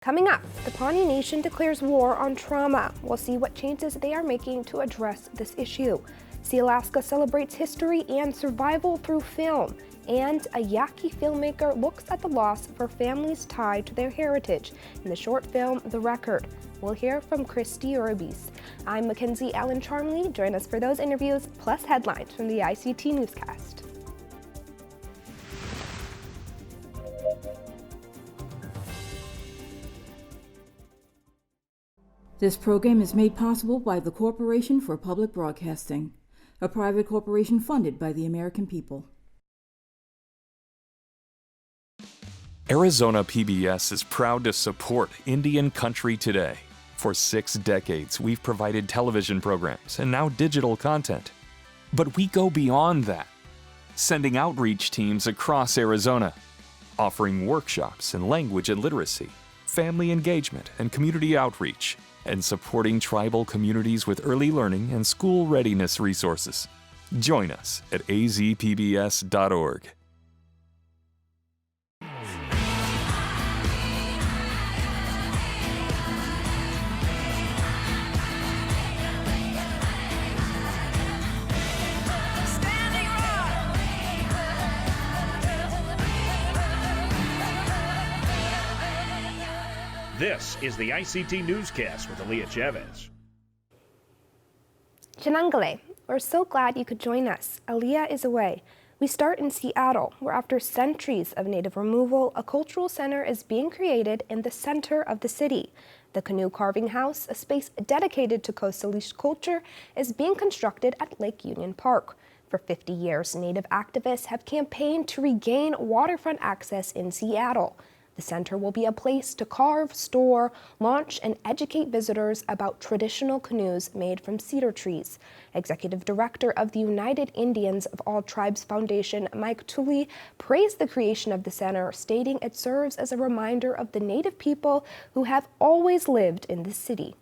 Coming up, the Pawnee Nation declares war on trauma. We'll see what changes they are making to address this issue. Sealaska celebrates history and survival through film. And a Yaqui filmmaker looks at the loss for families tied to their heritage in the short film, The Record. We'll hear from Kristi Uribes. I'm Mackenzie Ellen Charmley. Join us for those interviews, plus headlines from the ICT Newscast. This program is made possible by the Corporation for Public Broadcasting, a private corporation funded by the American people. Arizona PBS is proud to support Indian Country Today. For 6 decades, we've provided television programs and now digital content. But we go beyond that, sending outreach teams across Arizona, offering workshops in language and literacy, family engagement and community outreach, and supporting tribal communities with early learning and school readiness resources. Join us at azpbs.org. This is the ICT Newscast with Aaliyah Chavez. Chenangale, we're so glad you could join us. Aaliyah is away. We start in Seattle, where after centuries of native removal, a cultural center is being created in the center of the city. The Canoe Carving House, a space dedicated to Costa Rica culture, is being constructed at Lake Union Park. For 50 years, Native activists have campaigned to regain waterfront access in Seattle. The center will be a place to carve, store, launch, and educate visitors about traditional canoes made from cedar trees. Executive Director of the United Indians of All Tribes Foundation, Mike Tully, praised the creation of the center, stating it serves as a reminder of the Native people who have always lived in the city.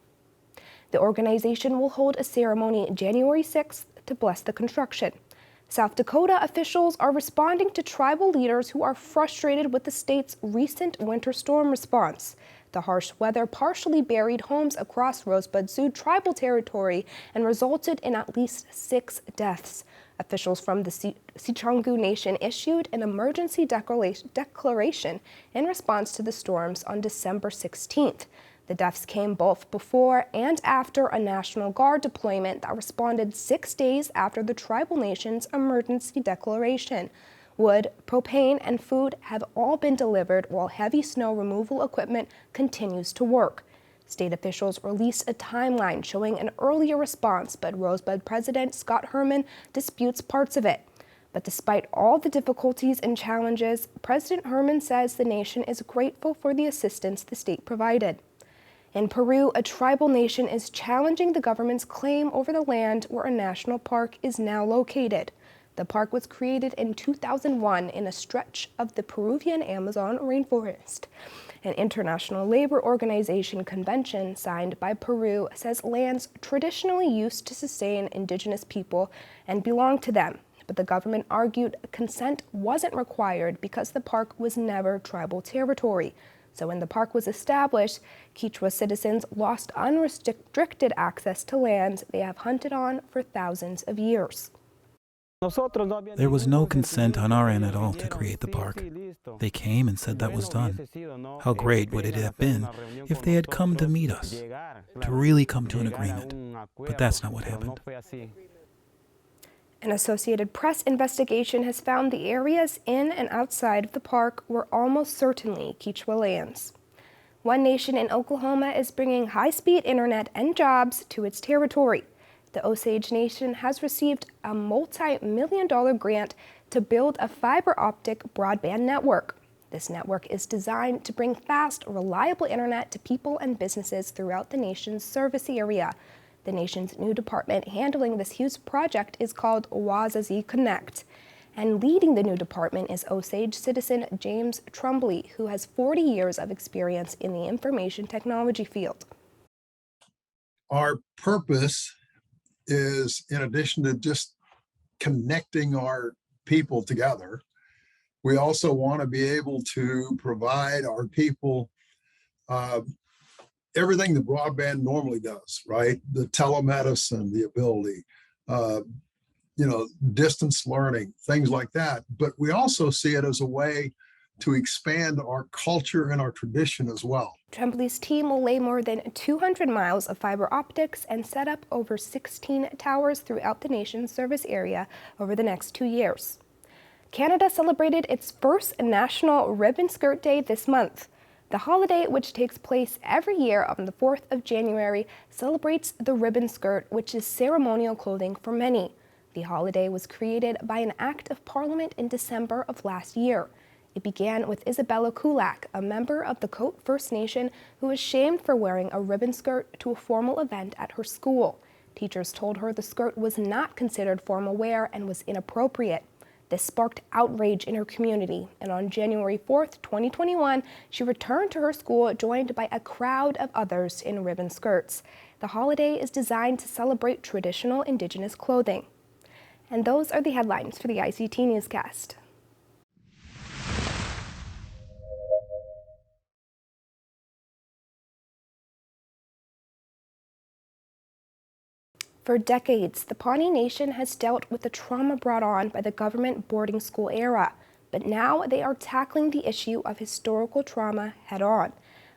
The organization will hold a ceremony January 6th to bless the construction. South Dakota officials are responding to tribal leaders who are frustrated with the state's recent winter storm response. The harsh weather partially buried homes across Rosebud Sioux tribal territory and resulted in at least 6 deaths. Officials from the Sicangu Nation issued an emergency declaration in response to the storms on December 16th. The deaths came both before and after a National Guard deployment that responded 6 days after the tribal nation's emergency declaration. Wood, propane, and food have all been delivered while heavy snow removal equipment continues to work. State officials released a timeline showing an earlier response, but Rosebud President Scott Herman disputes parts of it. But despite all the difficulties and challenges, President Herman says the nation is grateful for the assistance the state provided. In Peru, a tribal nation is challenging the government's claim over the land where a national park is now located. The park was created in 2001 in a stretch of the Peruvian Amazon rainforest. An international labor organization convention signed by Peru says lands traditionally used to sustain indigenous people and belong to them. But the government argued consent wasn't required because the park was never tribal territory. So when the park was established, Quechua citizens lost unrestricted access to lands they have hunted on for thousands of years. There was no consent on our end at all to create the park. They came and said that was done. How great would it have been if they had come to meet us, to really come to an agreement. But that's not what happened. An Associated Press investigation has found the areas in and outside of the park were almost certainly Quechua lands. One Nation in Oklahoma is bringing high-speed internet and jobs to its territory. The Osage Nation has received a multi-million-dollar grant to build a fiber optic broadband network. This network is designed to bring fast, reliable internet to people and businesses throughout the nation's service area. The nation's new department handling this huge project is called Wazazi Connect. And leading the new department is Osage citizen James Trumbley, who has 40 years of experience in the information technology field. Our purpose is, in addition to just connecting our people together, we also want to be able to provide our people uh, everything the broadband normally does, right? The telemedicine, the ability, uh, distance learning, things like that. But we also see it as a way to expand our culture and our tradition as well. Tremblay's team will lay more than 200 miles of fiber optics and set up over 16 towers throughout the nation's service area over the next 2 years. Canada celebrated its first National Ribbon Skirt Day this month. The holiday, which takes place every year on the 4th of January, celebrates the ribbon skirt, which is ceremonial clothing for many. The holiday was created by an act of Parliament in December of last year. It began with Isabella Kulak, a member of the Coat First Nation who was shamed for wearing a ribbon skirt to a formal event at her school. Teachers told her the skirt was not considered formal wear and was inappropriate. This sparked outrage in her community, and on January 4th, 2021, she returned to her school joined by a crowd of others in ribbon skirts. The holiday is designed to celebrate traditional Indigenous clothing. And those are the headlines for the ICT Newscast. For decades, the Pawnee Nation has dealt with the trauma brought on by the government boarding school era, but now they are tackling the issue of historical trauma head-on.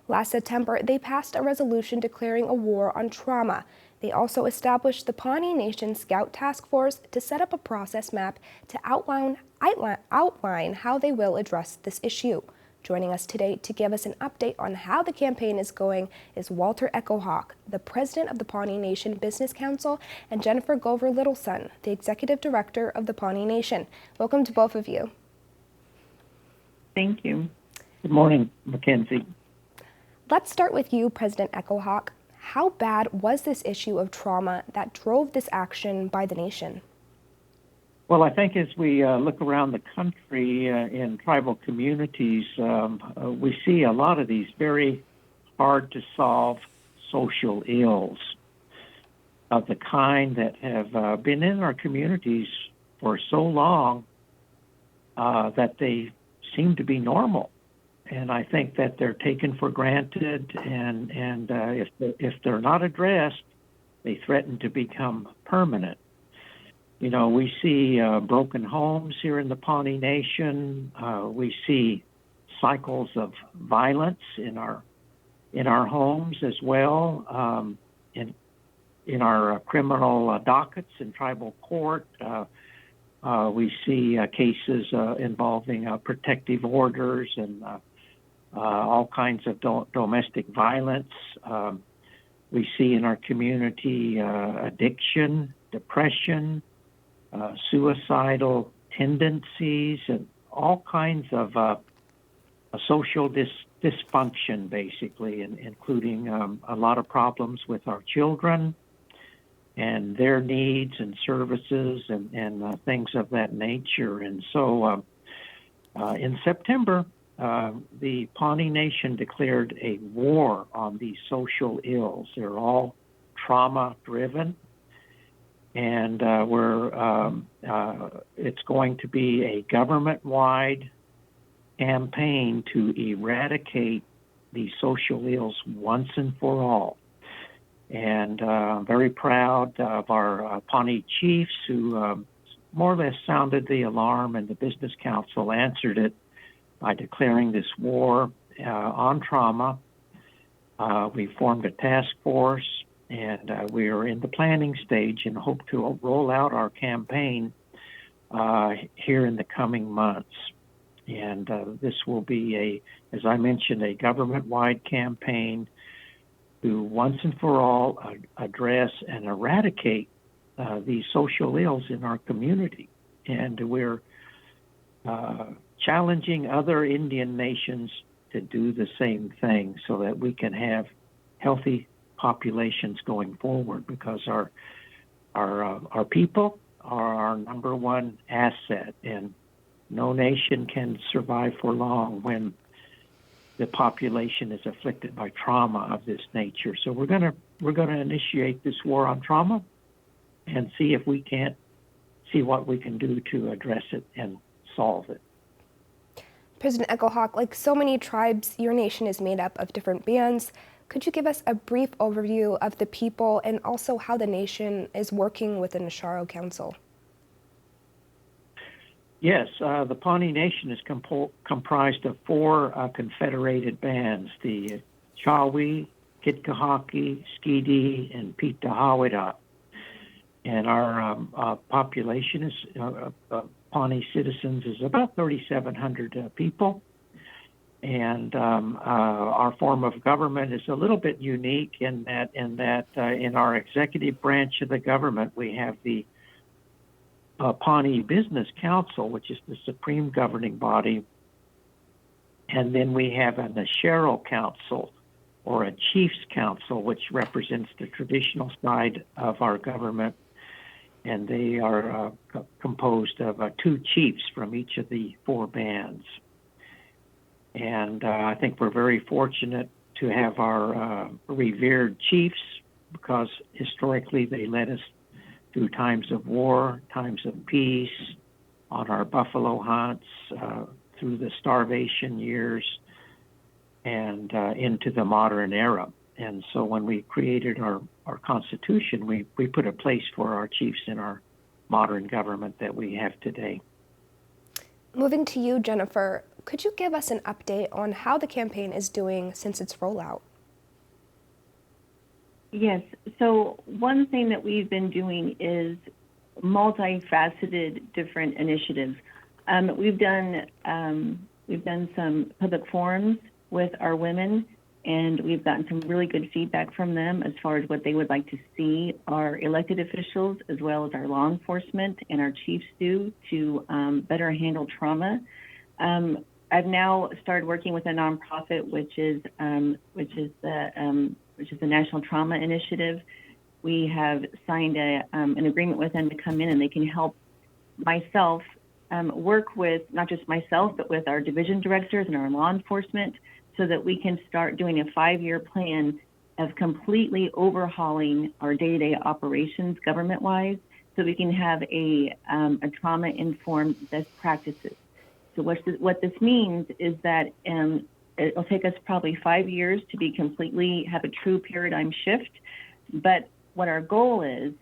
Last September, they passed a resolution declaring a war on trauma. They also established the Pawnee Nation Scout Task Force to set up a process map to outline how they will address this issue. Joining us today to give us an update on how the campaign is going is Walter Echohawk, the president of the Pawnee Nation Business Council, and Jenifer Gover LittleSun, the executive director of the Pawnee Nation. Welcome to both of you. Thank you. Good morning, Mackenzie. Let's start with you, President Echohawk. How bad was this issue of trauma that drove this action by the nation? Well, I think as we look around the country in tribal communities, we see a lot of these very hard-to-solve social ills of the kind that have been in our communities for so long that they seem to be normal. And I think that they're taken for granted, and if they're not addressed, they threaten to become permanent. You know, we see broken homes here in the Pawnee Nation. We see cycles of violence in our homes as well. In our criminal dockets in tribal court, we see cases involving protective orders and all kinds of domestic violence. We see in our community addiction, depression, suicidal tendencies, and all kinds of social dysfunction, basically, including a lot of problems with our children and their needs and services and things of that nature. And so in September, the Pawnee Nation declared a war on these social ills. They're all trauma-driven. And it's going to be a government-wide campaign to eradicate these social ills once and for all. And I'm very proud of our Pawnee chiefs who more or less sounded the alarm, and the Business Council answered it by declaring this war on trauma. We formed a task force, and we are in the planning stage and hope to roll out our campaign here in the coming months. And this will be, as I mentioned, a government-wide campaign to once and for all address and eradicate these social ills in our community. And we're challenging other Indian nations to do the same thing so that we can have healthy populations going forward, because our people are our number one asset, and no nation can survive for long when the population is afflicted by trauma of this nature. So we're gonna initiate this war on trauma and see if we can't see what we can do to address it and solve it. President Echohawk, like so many tribes, your nation is made up of different bands. Could you give us a brief overview of the people and also how the nation is working within the Sharo Council? Yes, the Pawnee Nation is comprised of four confederated bands, the Chawi, Kitkahaki, Skidi, and Pitahawida. And our population is Pawnee citizens is about 3,700 people. And our form of government is a little bit unique in that in our executive branch of the government, we have the Pawnee Business Council, which is the supreme governing body. And then we have an Ashero Council, or a Chiefs Council, which represents the traditional side of our government. And they are composed of two chiefs from each of the four bands. And I think we're very fortunate to have our revered chiefs, because historically they led us through times of war, times of peace, on our buffalo hunts, through the starvation years, and into the modern era. And so when we created our Constitution, we put a place for our chiefs in our modern government that we have today. Moving to you, Jenifer, could you give us an update on how the campaign is doing since its rollout? Yes. So one thing that we've been doing is multifaceted different initiatives. We've done some public forums with our women, and we've gotten some really good feedback from them as far as what they would like to see our elected officials as well as our law enforcement and our chiefs do to better handle trauma. I've now started working with a nonprofit, which is the National Trauma Initiative. We have signed an agreement with them to come in, and they can help myself work with not just myself, but with our division directors and our law enforcement, so that we can start doing a 5-year plan of completely overhauling our day-to-day operations government-wise, so we can have a trauma-informed best practices. So what this means is that it'll take us probably 5 years to have a true paradigm shift. But what our goal is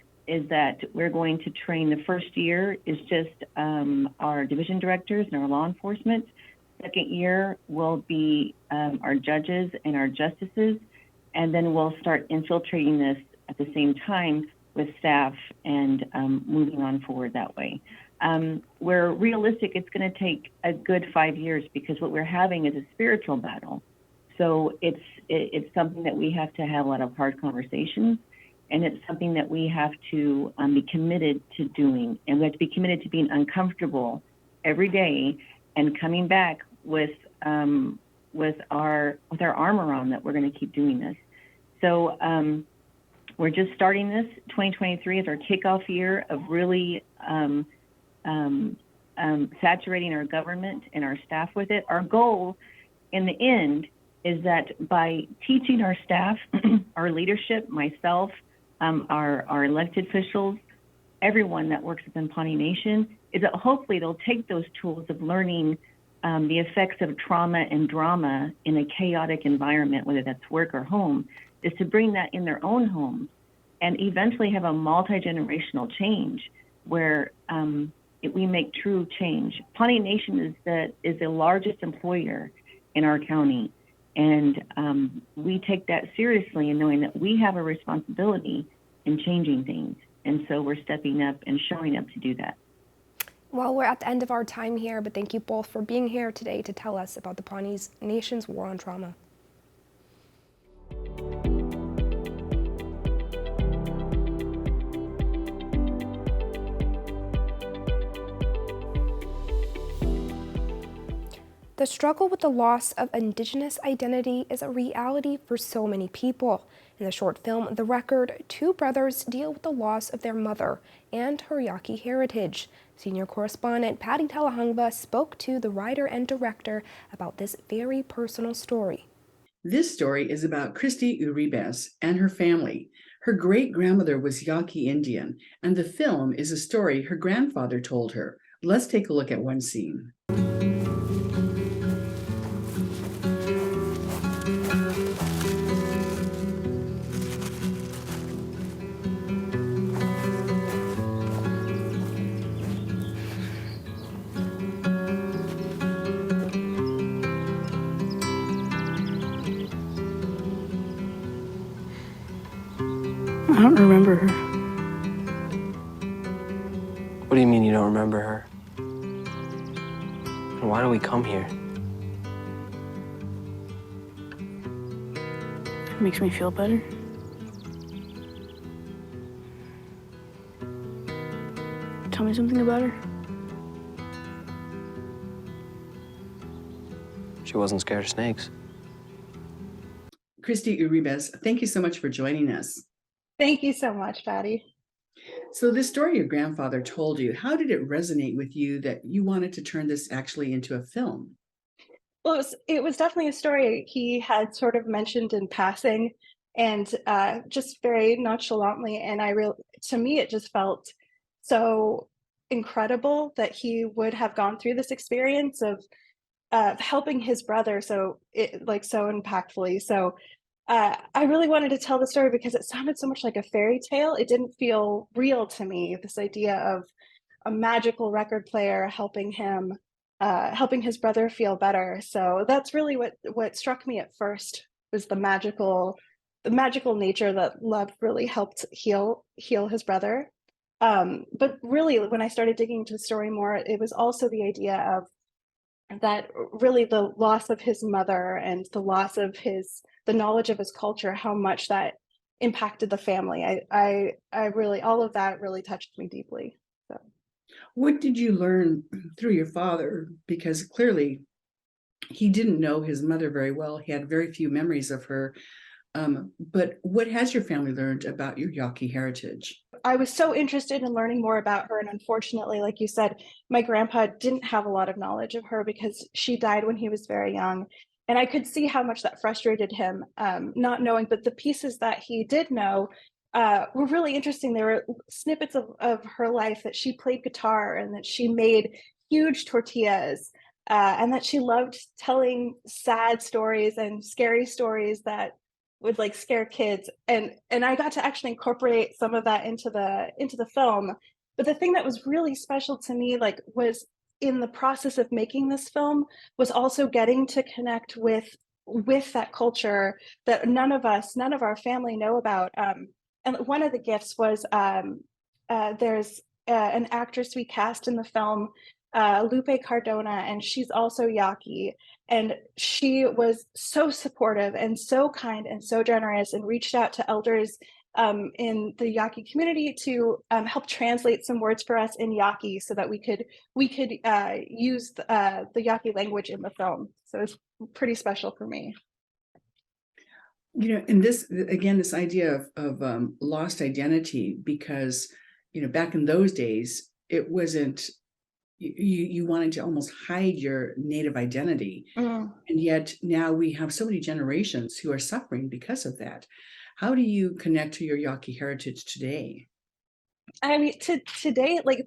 that we're going to train. The first year is just our division directors and our law enforcement. Second year will be our judges and our justices. And then we'll start infiltrating this at the same time with staff and moving on forward that way. We're realistic, it's going to take a good 5 years, because what we're having is a spiritual battle. So it's something that we have to have a lot of hard conversations, and it's something that we have to be committed to doing. And we have to be committed to being uncomfortable every day and coming back with our armor on, that we're going to keep doing this. So we're just starting this. 2023 is our kickoff year of really saturating our government and our staff with it. Our goal in the end is that by teaching our staff, our leadership, myself, our elected officials, everyone that works within Pawnee Nation, is that hopefully they'll take those tools of learning the effects of trauma and drama in a chaotic environment, whether that's work or home, is to bring that in their own homes and eventually have a multi-generational change where we make true change. Pawnee Nation is the largest employer in our county, and we take that seriously in knowing that we have a responsibility in changing things. And so we're stepping up and showing up to do that. Well, we're at the end of our time here, but thank you both for being here today to tell us about the Pawnee Nation's war on trauma. The struggle with the loss of Indigenous identity is a reality for so many people. In the short film, The Record, two brothers deal with the loss of their mother and her Yaqui heritage. Senior correspondent Patty Talahangba spoke to the writer and director about this very personal story. This story is about Kristi Uribes and her family. Her great-grandmother was Yaqui Indian, and the film is a story her grandfather told her. Let's take a look at one scene. I don't remember her. What do you mean you don't remember her? And why do we come here? It makes me feel better. Tell me something about her. She wasn't scared of snakes. Kristi Uribes, thank you so much for joining us. Thank you so much, Patty. So this story your grandfather told you, how did it resonate with you that you wanted to turn this actually into a film? Well, it was definitely a story he had sort of mentioned in passing, and just very nonchalantly. And to me, it just felt so incredible that he would have gone through this experience of helping his brother so impactfully. So I really wanted to tell the story because it sounded so much like a fairy tale. It didn't feel real to me, this idea of a magical record player helping his brother feel better. So that's really what struck me at first, was the magical nature that love really helped heal his brother. But really, when I started digging into the story more, it was also the idea of that really the loss of his mother and the loss of the knowledge of his culture, how much that impacted the family. I really, all of that really touched me deeply. So, what did you learn through your father? Because clearly he didn't know his mother very well. He had very few memories of her. But what has your family learned about your Yaqui heritage? I was so interested in learning more about her. And unfortunately, like you said, my grandpa didn't have a lot of knowledge of her because she died when he was very young. And I could see how much that frustrated him, not knowing, but the pieces that he did know were really interesting. There were snippets of her life that she played guitar and that she made huge tortillas, and that she loved telling sad stories and scary stories that would like scare kids, and I got to actually incorporate some of that into the film. But the thing that was really special to me, like, was in the process of making this film, was also getting to connect with that culture that none of our family know about. And one of the gifts was there's an actress we cast in the film, Lupe Cardona, and she's also Yaqui. And she was so supportive and so kind and so generous, and reached out to elders in the Yaqui community to help translate some words for us in Yaqui so that we could use the Yaqui language in the film. So it's pretty special for me. You know, and this, again, this idea of lost identity, because, you know, back in those days, it wasn't, you wanted to almost hide your native identity. And yet now we have so many generations who are suffering because of that. How do you connect to your Yaqui heritage today? I mean, today, like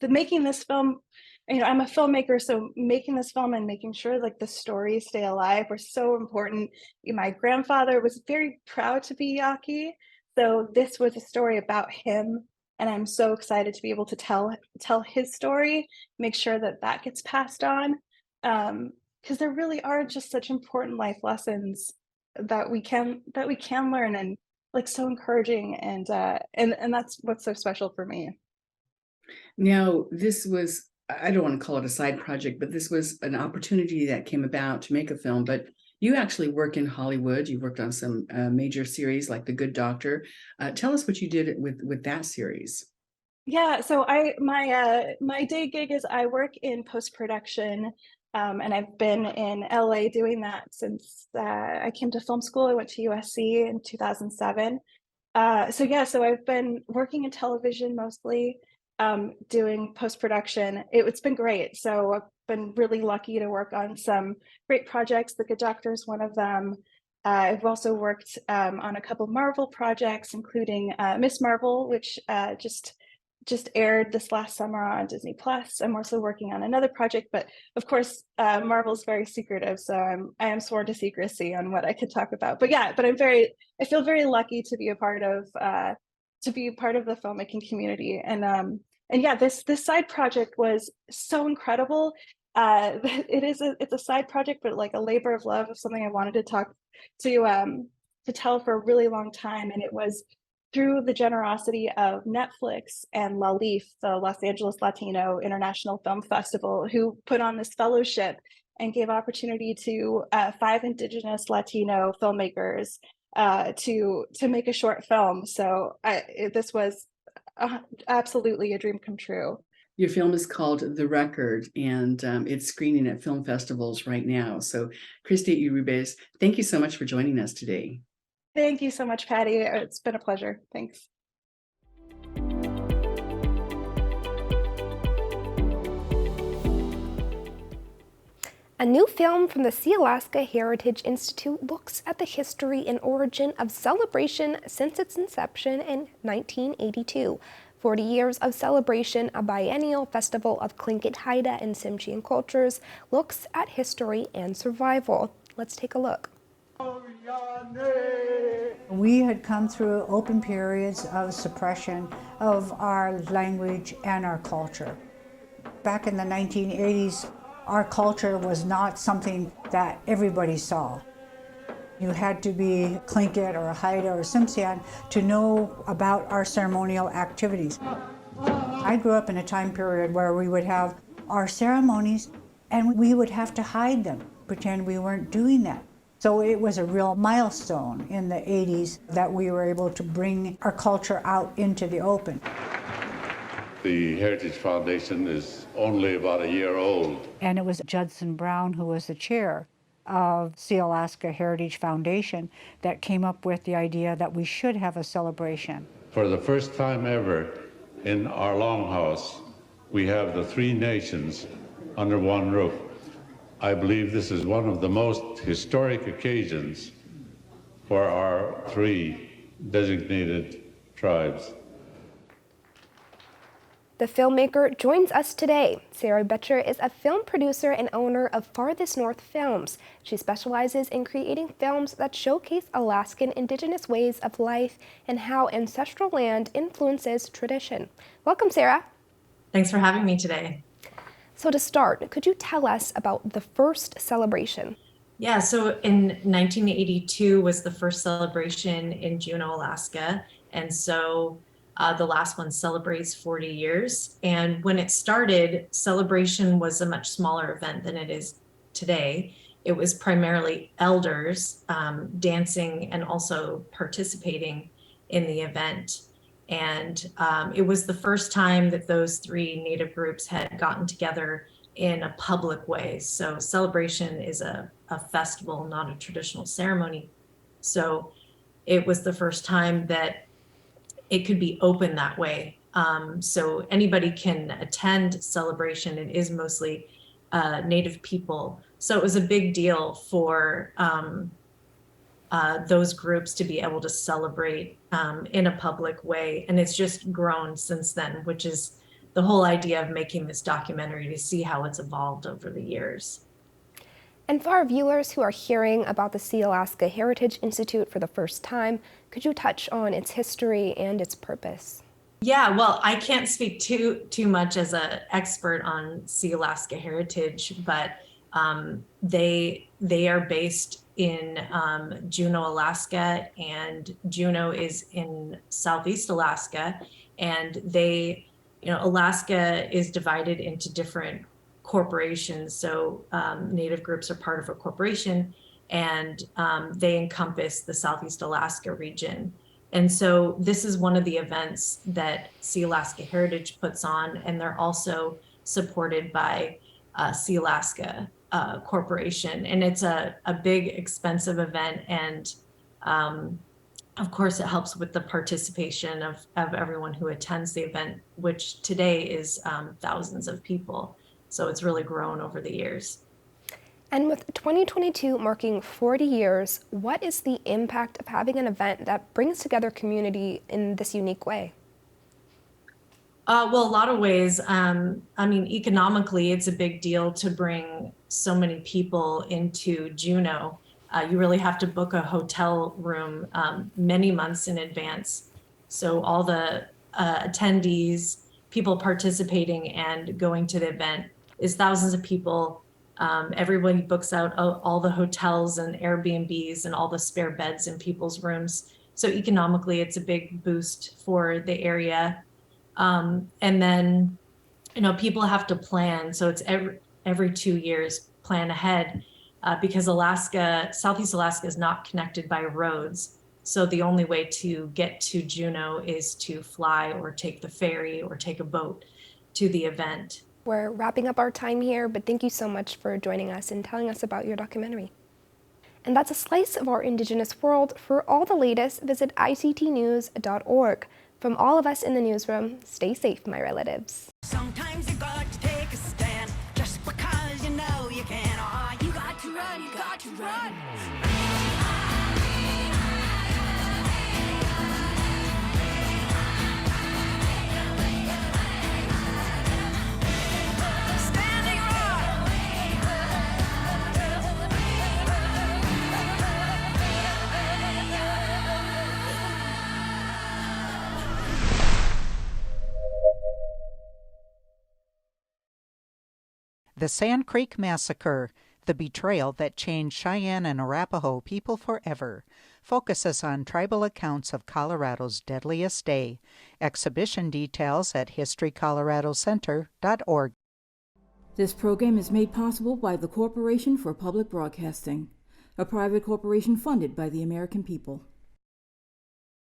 making this film, you know, I'm a filmmaker, so making this film and making sure like the stories stay alive were so important. My grandfather was very proud to be Yaqui, so this was a story about him. And I'm so excited to be able to tell his story, make sure that gets passed on, because there really are just such important life lessons that we can learn, and like so encouraging, and that's what's so special for me. Now, this was, I don't want to call it a side project, but this was an opportunity that came about to make a film. But you actually work in Hollywood. You worked on some major series like The Good Doctor. Tell us what you did with that series. Yeah, so my day gig is I work in post-production, and I've been in LA doing that since I came to film school. I went to USC in 2007. So I've been working in television mostly, doing post-production. It's been great. So I've been really lucky to work on some great projects. The Good Doctor is one of them. I've also worked on a couple Marvel projects, including Miss Marvel, which just aired this last summer on Disney Plus. I'm also working on another project, but of course, Marvel's very secretive, so I am sworn to secrecy on what I could talk about. But yeah, I feel very lucky to be a part of the filmmaking community. And yeah, this side project was so incredible. It's a side project, but like a labor of love, of something I wanted to tell for a really long time. And it was through the generosity of Netflix and LALIF, the Los Angeles Latino International Film Festival, who put on this fellowship and gave opportunity to 5 Indigenous Latino filmmakers to make a short film. So this was absolutely a dream come true. Your film is called The Record, and it's screening at film festivals right now. So, Kristi Uribes, thank you so much for joining us today. Thank you so much, Patty. It's been a pleasure. Thanks. A new film from the Sealaska Heritage Institute looks at the history and origin of celebration since its inception in 1982. 40 years of celebration, a biennial festival of Tlingit Haida and Tsimshian cultures, looks at history and survival. Let's take a look. We had come through open periods of suppression of our language and our culture. Back in the 1980s, our culture was not something that everybody saw. You had to be Tlingit or Haida or Tsimshian to know about our ceremonial activities. I grew up in a time period where we would have our ceremonies and we would have to hide them, pretend we weren't doing that. So it was a real milestone in the 80s that we were able to bring our culture out into the open. The Heritage Foundation is only about a year old. And it was Judson Brown, who was the chair of Sealaska Heritage Foundation, that came up with the idea that we should have a celebration. For the first time ever in our longhouse, we have the 3 nations under one roof. I believe this is one of the most historic occasions for our 3 designated tribes. The filmmaker joins us today. Sarah Betcher is a film producer and owner of Farthest North Films. She specializes in creating films that showcase Alaskan Indigenous ways of life and how ancestral land influences tradition. Welcome, Sarah. Thanks for having me today. So to start, could you tell us about the first celebration? Yeah, so in 1982 was the first celebration in Juneau, Alaska. And so the last one celebrates 40 years. And when it started, celebration was a much smaller event than it is today. It was primarily elders dancing and also participating in the event. And it was the first time that those 3 Native groups had gotten together in a public way. So celebration is a festival, not a traditional ceremony. So it was the first time that it could be open that way. So anybody can attend celebration. It is mostly Native people. So it was a big deal for those groups to be able to celebrate in a public way. And it's just grown since then, which is the whole idea of making this documentary, to see how it's evolved over the years. And for our viewers who are hearing about the Sealaska Heritage Institute for the first time, could you touch on its history and its purpose? Yeah, well, I can't speak too much as an expert on Sealaska Heritage, but they are based in Juneau, Alaska, and Juneau is in Southeast Alaska, and Alaska is divided into different corporations. So Native groups are part of a corporation, and they encompass the Southeast Alaska region. And so this is one of the events that Sealaska Heritage puts on, and they're also supported by Sealaska Corporation. And it's a big, expensive event, and of course it helps with the participation of everyone who attends the event, which today is thousands of people. So it's really grown over the years. And with 2022 marking 40 years, what is the impact of having an event that brings together community in this unique way? Well, a lot of ways. Economically, it's a big deal to bring so many people into Juneau. You really have to book a hotel room many months in advance. So all the attendees, people participating and going to the event is thousands of people. Everybody books out all the hotels and Airbnbs and all the spare beds in people's rooms. So economically, it's a big boost for the area. And then, people have to plan. So it's every 2 years, plan ahead, because Southeast Alaska is not connected by roads. So the only way to get to Juneau is to fly or take the ferry or take a boat to the event. We're wrapping up our time here, but thank you so much for joining us and telling us about your documentary. And that's a slice of our Indigenous world. For all the latest, visit ictnews.org. From all of us in the newsroom, stay safe, my relatives. Sometimes you got to take a stand just because you know you can. Oh, you got to run, you got to run. The Sand Creek Massacre, the betrayal that changed Cheyenne and Arapaho people forever, focuses on tribal accounts of Colorado's deadliest day. Exhibition details at historycoloradocenter.org. This program is made possible by the Corporation for Public Broadcasting, a private corporation funded by the American people.